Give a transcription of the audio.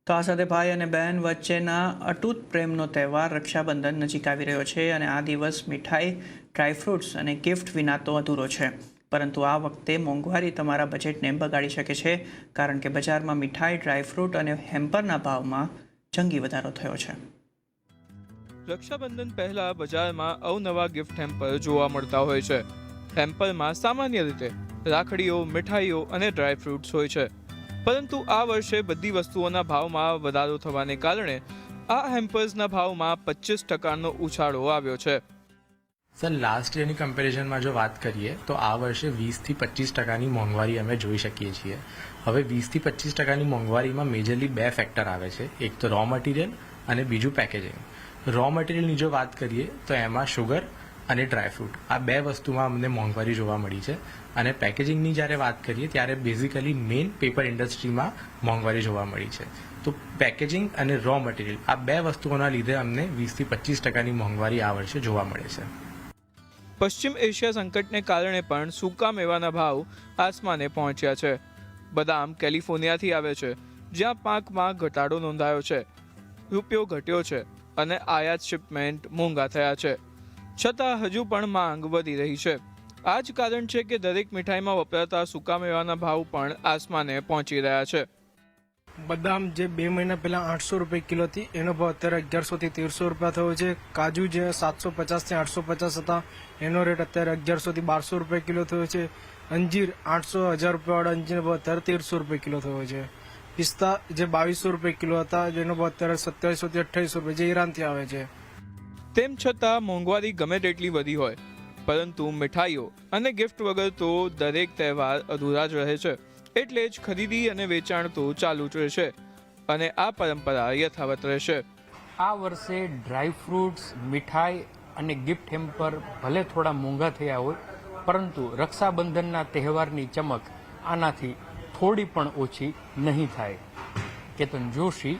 તો આ સાથે ભાઈ અને બહેન વચ્ચેના અતૂટ પ્રેમનો તહેવાર રક્ષાબંધન નજીક આવી રહ્યો છે અને આ દિવસ મીઠાઈ, ડ્રાયફ્રૂટ્સ અને ગિફ્ટ વિના તો અધૂરો છે. પરંતુ આ વખતે મોંઘવારી તમારા બજેટને બગાડી શકે છે, કારણ કે બજારમાં મીઠાઈ, ડ્રાયફ્રૂટ અને હેમ્પરના ભાવમાં જંગી વધારો થયો છે. રક્ષાબંધન પહેલા બજારમાં અવનવા ગિફ્ટ હેમ્પર જોવા મળતા હોય છે. હેમ્પરમાં સામાન્ય રીતે રાખડીઓ, મીઠાઈઓ અને ડ્રાયફ્રૂટ્સ હોય છે. પરંતુ આ વર્ષે બધી વસ્તુઓના ભાવમાં વધારો થવાને કારણે આ હેમ્પર્સના ભાવમાં 25%નો ઉછાળો આવ્યો છે. સર, લાસ્ટ યરની કમ્પેરિઝનમાં જો વાત કરીએ તો આ વર્ષે 20થી 25%ની મોંઘવારી અમે જોઈ શકીએ છીએ. હવે 20થી 25%ની મોંઘવારીમાં મેજરલી બે ફેક્ટર આવે છે. એક તો રો મટીરિયલ અને બીજું પેકેજિંગ. રો મટીરિયલની જો વાત કરીએ તો એમાં શુગર અને ડ્રાયફ્રૂટ આ બે વસ્તુમાં અમને મોંઘવારી જોવા મળી છે. અને પેકેજિંગની જ્યારે વાત કરીએ ત્યારે બેઝિકલી મેઇન પેપર ઇન્ડસ્ટ્રીમાં મોંઘવારી જોવા મળી છે. તો પેકેજિંગ અને રો મટીરિયલ આ બે વસ્તુઓના લીધે અમને 20થી 25%ની મોંઘવારી આ વર્ષે જોવા મળે છે. પશ્ચિમ એશિયા સંકટને કારણે પણ સૂકા મેવાના ભાવ આસમાને પહોંચ્યા છે. બદામ કેલિફોર્નિયાથી આવે છે, જ્યાં પાકમાં ઘટાડો નોંધાયો છે. રૂપિયો ઘટ્યો છે અને આયાત શિપમેન્ટ મોંઘા થયા છે. છતાં હજુ પણ માંગ વધી રહી છે. આ જ કારણ છે કે દરેક મીઠાઈમાં વપરાતા સૂકા મેવાના ભાવ પણ આસમાને પહોંચી રહ્યા છે. બદામ જે 2 મહિના પહેલા 800 રૂપિયા કિલો હતી એનો ભાવ અત્યારે 1100 થી 1300 રૂપિયા થયો છે. કાજુ જે 750 થી 850 હતા એનો રેટ અત્યારે 1100 થી 1200 રૂપિયા કિલો થયો છે. અંજીર 800-1000 રૂપિયાવાળા અંજીરનો ભાવ અત્યારે 1300 રૂપિયા કિલો થયો છે. પિસ્તા જે 2200 રૂપિયા કિલો હતા જેનો ભાવ અત્યારે 2700 થી 2800 રૂપિયા જે ઈરાનથી આવે છે. તેમ છતાં મોંઘવારી ગમે તેટલી વધી હોય, પરંતુ મીઠાઈઓ અને ગિફ્ટ વગર તો દરેક તહેવાર અધૂરા જ રહે છે. એટલે જ ખરીદી અને વેચાણ તો ચાલુ જ રહેશે અને આ પરંપરા યથાવત રહેશે. આ વર્ષે ડ્રાયફ્રૂટ્સ, મીઠાઈ અને ગિફ્ટ હેમ્પર ભલે થોડા મોંઘા થયા હોય, પરંતુ રક્ષાબંધનના તહેવારની ચમક આનાથી થોડી પણ ઓછી નહીં થાય. કેતન જોશી,